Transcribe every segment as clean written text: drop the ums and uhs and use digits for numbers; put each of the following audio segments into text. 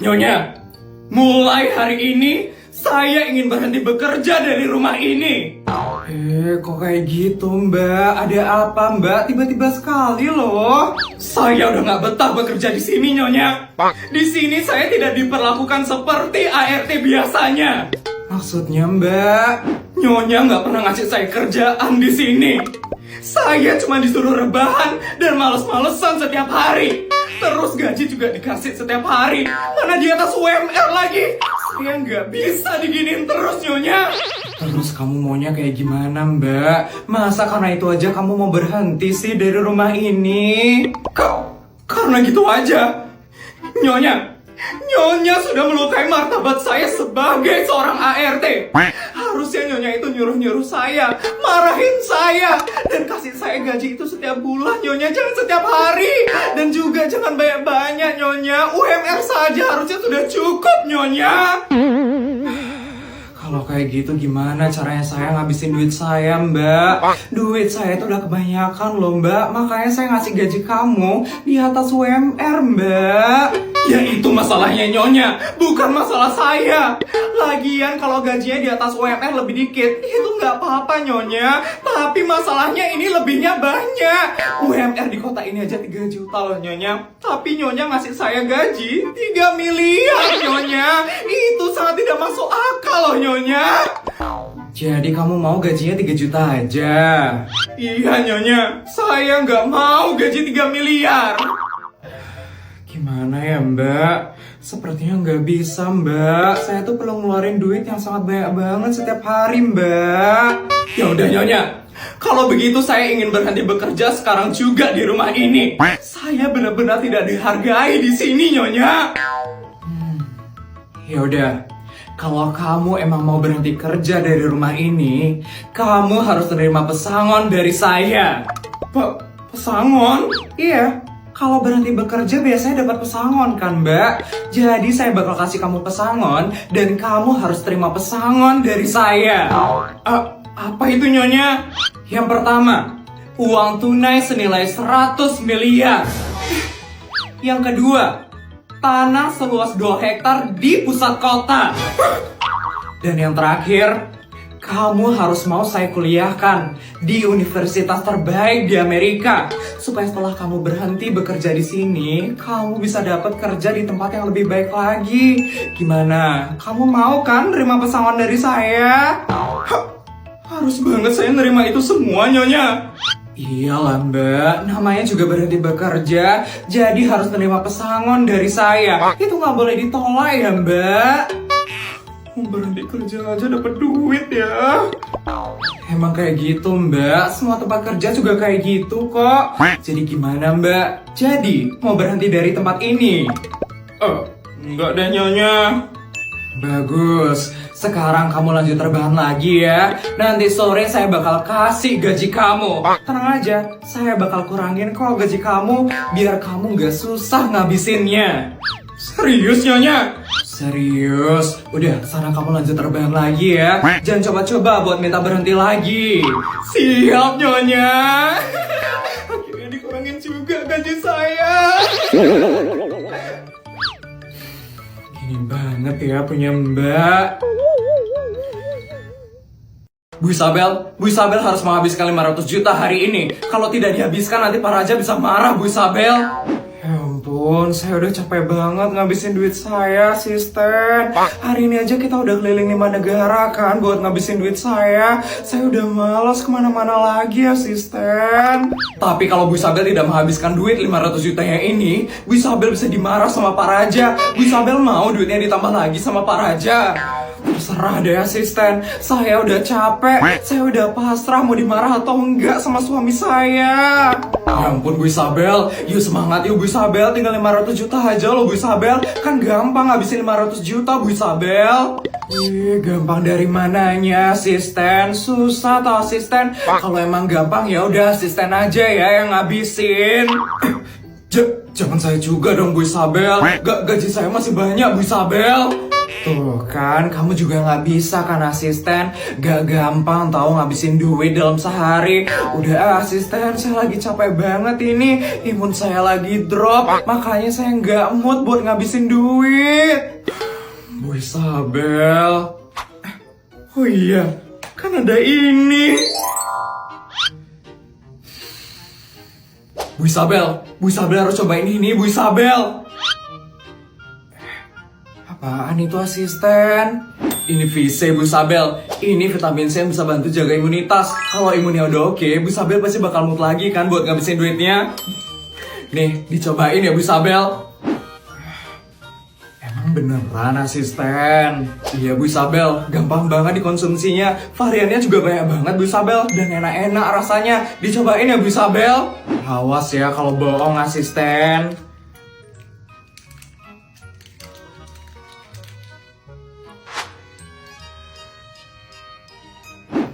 Nyonya, mulai hari ini saya ingin berhenti bekerja dari rumah ini. Kok kayak gitu mbak? Ada apa mbak? Tiba-tiba sekali loh. Saya udah nggak betah bekerja di sini, Nyonya. Di sini saya tidak diperlakukan seperti ART biasanya. Maksudnya mbak? Nyonya nggak pernah ngasih saya kerjaan di sini. Saya cuma disuruh rebahan dan males-malesan setiap hari. Terus gaji juga dikasih setiap hari. Mana di atas UMR lagi. Saya nggak bisa diginiin terus, Nyonya. Terus kamu maunya kayak gimana mbak? Masa karena itu aja kamu mau berhenti sih dari rumah ini? Karena gitu aja. Nyonya sudah melukai martabat saya sebagai seorang ART. Harusnya Nyonya itu nyuruh-nyuruh saya, marahin saya, dan kasih saya gaji itu setiap bulan, Nyonya. Jangan setiap hari. Dan juga jangan banyak-banyak, Nyonya. UMR saja harusnya sudah cukup, Nyonya. Kalau kayak gitu gimana caranya saya ngabisin duit saya mbak? Duit saya itu udah kebanyakan loh mbak. Makanya saya ngasih gaji kamu di atas UMR mbak. Ya itu masalahnya Nyonya, bukan masalah saya. Lagian kalau gajinya di atas UMR lebih dikit, itu nggak apa-apa Nyonya. Tapi masalahnya ini lebihnya banyak. UMR di kota ini aja 3 juta loh Nyonya. Tapi Nyonya ngasih saya gaji 3 miliar Nyonya. Itu sangat tidak masuk akal loh Nyonya. Jadi kamu mau gajinya 3 juta aja? Iya Nyonya, saya nggak mau gaji 3 miliar. Gimana ya mbak? Sepertinya nggak bisa mbak. Saya tuh perlu ngeluarin duit yang sangat banyak banget setiap hari mbak. Ya udah Nyonya, kalau begitu saya ingin berhenti bekerja sekarang juga di rumah ini. Saya benar-benar tidak dihargai di sini Nyonya. Ya udah. Kalau kamu emang mau berhenti kerja dari rumah ini, kamu harus menerima pesangon dari saya. Pesangon? Iya. Kalau berhenti bekerja biasanya dapat pesangon kan mbak? Jadi saya bakal kasih kamu pesangon dan kamu harus terima pesangon dari saya. Apa itu Nyonya? Yang pertama, uang tunai senilai 100 miliar. Yang kedua, tanah seluas 2 hektar di pusat kota. Dan yang terakhir, kamu harus mau saya kuliahkan di universitas terbaik di Amerika. Supaya setelah kamu berhenti bekerja di sini, kamu bisa dapat kerja di tempat yang lebih baik lagi. Gimana? Kamu mau kan nerima pesangon dari saya? Harus banget saya nerima itu semua Nyonya. Iyalah mbak, namanya juga berhenti bekerja, jadi harus menerima pesangon dari saya. Itu nggak boleh ditolak ya mbak. Berhenti kerja aja dapat duit ya. Emang kayak gitu mbak, semua tempat kerja juga kayak gitu kok. Jadi gimana mbak? Jadi mau berhenti dari tempat ini? Enggak deh Nyonya. Bagus, sekarang kamu lanjut rebahan lagi ya. Nanti sore saya bakal kasih gaji kamu. Tenang aja, saya bakal kurangin kok gaji kamu, biar kamu gak susah ngabisinnya. Serius Nyonya? Serius, udah sana kamu lanjut rebahan lagi ya. Jangan coba-coba buat minta berhenti lagi. Siap Nyonya. Akhirnya dikurangin juga gaji saya. Gini banget ya punya mbak. Bu Isabel harus menghabiskan 500 juta hari ini. Kalau tidak dihabiskan nanti Pak Raja bisa marah Bu Isabel. Ya ampun, saya udah capek banget ngabisin duit saya, asisten. Hari ini aja kita udah keliling 5 negara kan buat ngabisin duit saya. Saya udah malas kemana-mana lagi, asisten. Tapi kalau Bu Isabel tidak menghabiskan duit 500 jutanya ini, Bu Isabel bisa dimarah sama Pak Raja. Bu Isabel mau duitnya ditambah lagi sama Pak Raja. Terserah deh asisten, saya udah capek. Saya udah pasrah mau dimarah atau enggak sama suami saya. Ya ampun Bu Isabel, yuk semangat yuk Bu Isabel. Tinggal 500 juta aja loh Bu Isabel. Kan gampang ngabisin 500 juta Bu Isabel. Gampang dari mananya asisten? Susah toh asisten. Kalau emang gampang ya udah asisten aja ya yang ngabisin. Jangan saya juga dong Bu Isabel. Gaji saya masih banyak Bu Isabel. Tuh kan, kamu juga nggak bisa kan asisten. Gak gampang tahu ngabisin duit dalam sehari. Udah asisten, saya lagi capek banget ini. Imun saya lagi drop, makanya saya nggak mood buat ngabisin duit. Isabel. Oh iya, kan ada ini. Bu Isabel harus cobain ini, Bu Isabel. Apaan itu asisten? Ini VC, Bu Isabel. Ini vitamin C yang bisa bantu jaga imunitas. Kalau imunnya udah oke, Bu Isabel pasti bakal mood lagi kan buat ngabisin duitnya. Nih, dicobain ya Bu Isabel. Emang beneran asisten? Iya Bu Isabel, gampang banget dikonsumsinya. Variannya juga banyak banget Bu Isabel. Dan enak-enak rasanya. Dicobain ya Bu Isabel. Awas ya kalau bohong asisten.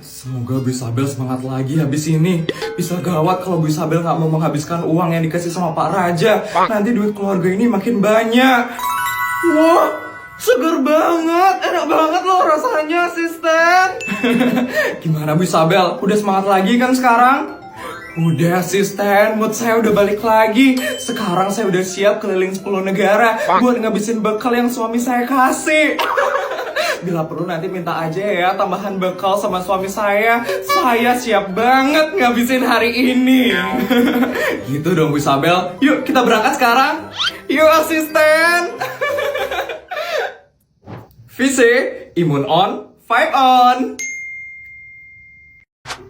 Semoga Bu Isabel semangat lagi habis ini. Bisa gawat kalau Bu Isabel nggak mau menghabiskan uang yang dikasih sama Pak Raja. Nanti duit keluarga ini makin banyak. Wah, seger banget. Enak banget loh rasanya, asisten. Gimana Bu Isabel? Udah semangat lagi kan sekarang? Udah asisten, mood saya udah balik lagi. Sekarang saya udah siap keliling 10 negara buat ngabisin bekal yang suami saya kasih. Bila perlu nanti minta aja ya tambahan bekal sama suami saya. Saya siap banget ngabisin hari ini. Gitu dong Bu Isabel. Yuk kita berangkat sekarang. Yuk asisten. VC, imun on, vibe on.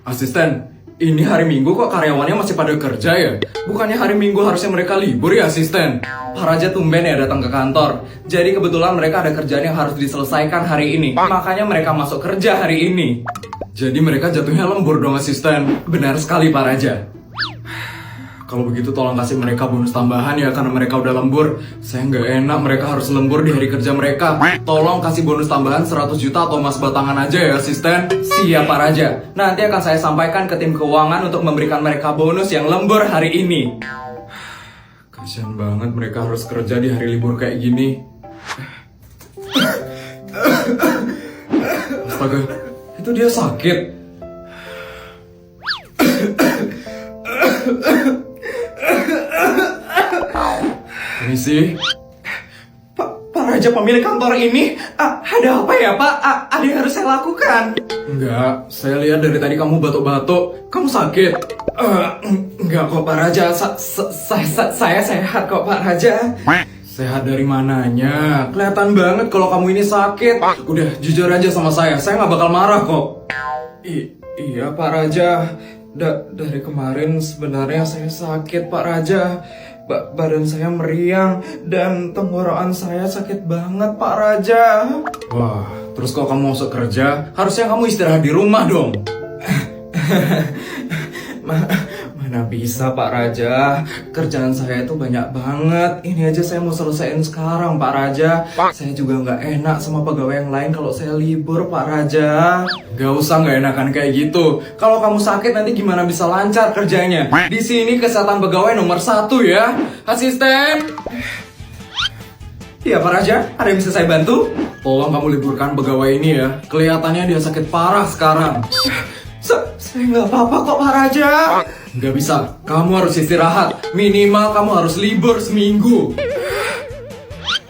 Asisten, ini hari Minggu kok karyawannya masih pada kerja ya? Bukannya hari Minggu harusnya mereka libur ya asisten? Pak Raja tumben ya datang ke kantor. Jadi kebetulan mereka ada kerjaan yang harus diselesaikan hari ini. Makanya mereka masuk kerja hari ini. Jadi mereka jatuhnya lembur dong asisten. Benar sekali Pak Raja. Kalau begitu tolong kasih mereka bonus tambahan ya karena mereka udah lembur. Saya nggak enak mereka harus lembur di hari kerja mereka. Tolong kasih bonus tambahan 100 juta atau emas batangan aja ya asisten. Siap Pak Raja. Nanti akan saya sampaikan ke tim keuangan untuk memberikan mereka bonus yang lembur hari ini. Kasian banget mereka harus kerja di hari libur kayak gini. Astaga, itu dia sakit. Permisi. Pak Raja pemilik kantor ini, ada apa ya Pak? Ada yang harus saya lakukan? Enggak, saya lihat dari tadi kamu batuk-batuk. Kamu sakit? Enggak kok Pak Raja, saya sehat kok Pak Raja. Sehat dari mananya? Kelihatan banget kalau kamu ini sakit. Udah, jujur aja sama saya nggak bakal marah kok. Iya Pak Raja, dari kemarin sebenarnya saya sakit Pak Raja. Badan saya meriang dan tenggorokan saya sakit banget Pak Raja. Wah, terus kalau kamu masuk kerja, harusnya kamu istirahat di rumah dong. Mana bisa Pak Raja, kerjaan saya itu banyak banget. Ini aja saya mau selesaiin sekarang Pak Raja. Saya juga nggak enak sama pegawai yang lain kalau saya libur Pak Raja. Gak usah nggak enakan kayak gitu. Kalau kamu sakit nanti gimana bisa lancar kerjanya? Di sini kesehatan pegawai nomor 1 ya. Asisten. Iya Pak Raja, ada yang bisa saya bantu? Tolong kamu liburkan pegawai ini ya. Kelihatannya dia sakit parah sekarang. Saya nggak apa-apa kok Pak Raja. Nggak bisa, kamu harus istirahat. Minimal kamu harus libur seminggu.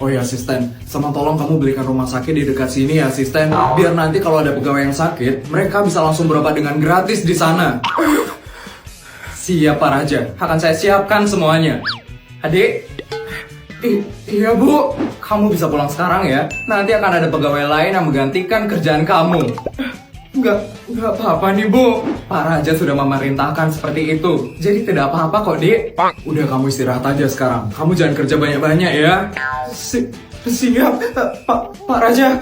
Oh ya asisten, sama tolong kamu belikan rumah sakit di dekat sini ya asisten. Biar nanti kalau ada pegawai yang sakit, mereka bisa langsung berobat dengan gratis di sana. Siap Pak Raja, akan saya siapkan semuanya. Adik? Iya Bu, kamu bisa pulang sekarang ya. Nanti akan ada pegawai lain yang menggantikan kerjaan kamu. Enggak apa-apa nih Bu. Pak Raja sudah memerintahkan seperti itu. Jadi tidak apa-apa kok Dik. Udah kamu istirahat aja sekarang. Kamu jangan kerja banyak-banyak ya. Siap Pak Raja.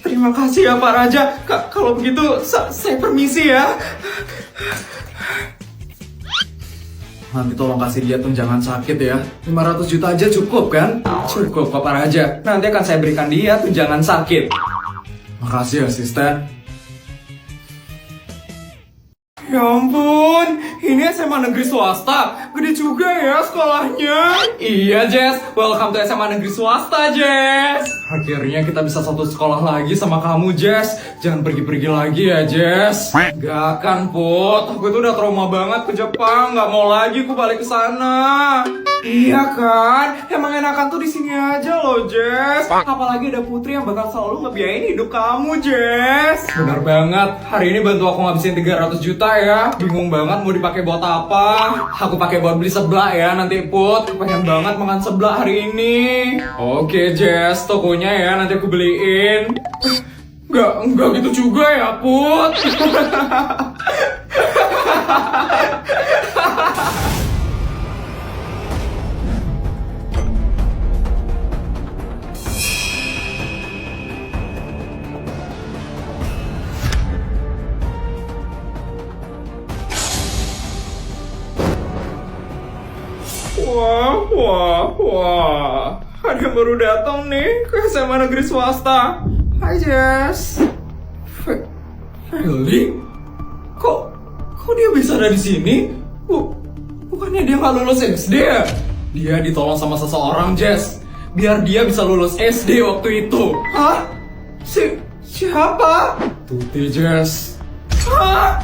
Terima kasih ya Pak Raja. Kalau begitu saya permisi ya. Nanti tolong kasih dia tunjangan sakit ya. 500 juta aja cukup kan? Cukup kok Pak Raja. Nanti akan saya berikan dia tunjangan sakit. Makasih asisten. Ya ampun, ini SMA negeri swasta. Gede juga ya sekolahnya. Iya Jess, welcome to SMA negeri swasta Jess. Akhirnya kita bisa satu sekolah lagi sama kamu, Jess. Jangan pergi-pergi lagi ya, Jess. Gak akan, Put. Aku itu udah trauma banget ke Jepang. Gak mau lagi aku balik ke sana. Iya kan? Emang enakan tuh di sini aja loh, Jess. Apalagi ada Putri yang bakal selalu ngebiayain hidup kamu, Jess. Bener banget. Hari ini bantu aku ngabisin 300 juta ya. Bingung banget mau dipakai buat apa. Aku pakai buat beli seblak ya nanti, Put. Pengen banget makan seblak hari ini. Oke, Jess. Tokonya ya nanti aku beliin. Enggak gitu juga ya, Put. Wah. Ada yang baru datang nih ke SMA negeri swasta. Hai, Jess. Feli? Kok dia bisa ada di sini? Bukannya dia nggak lulus SD ya? Dia ditolong sama seseorang, Jess. Biar dia bisa lulus SD waktu itu. Hah? Siapa? Tuti, Jess. Hah?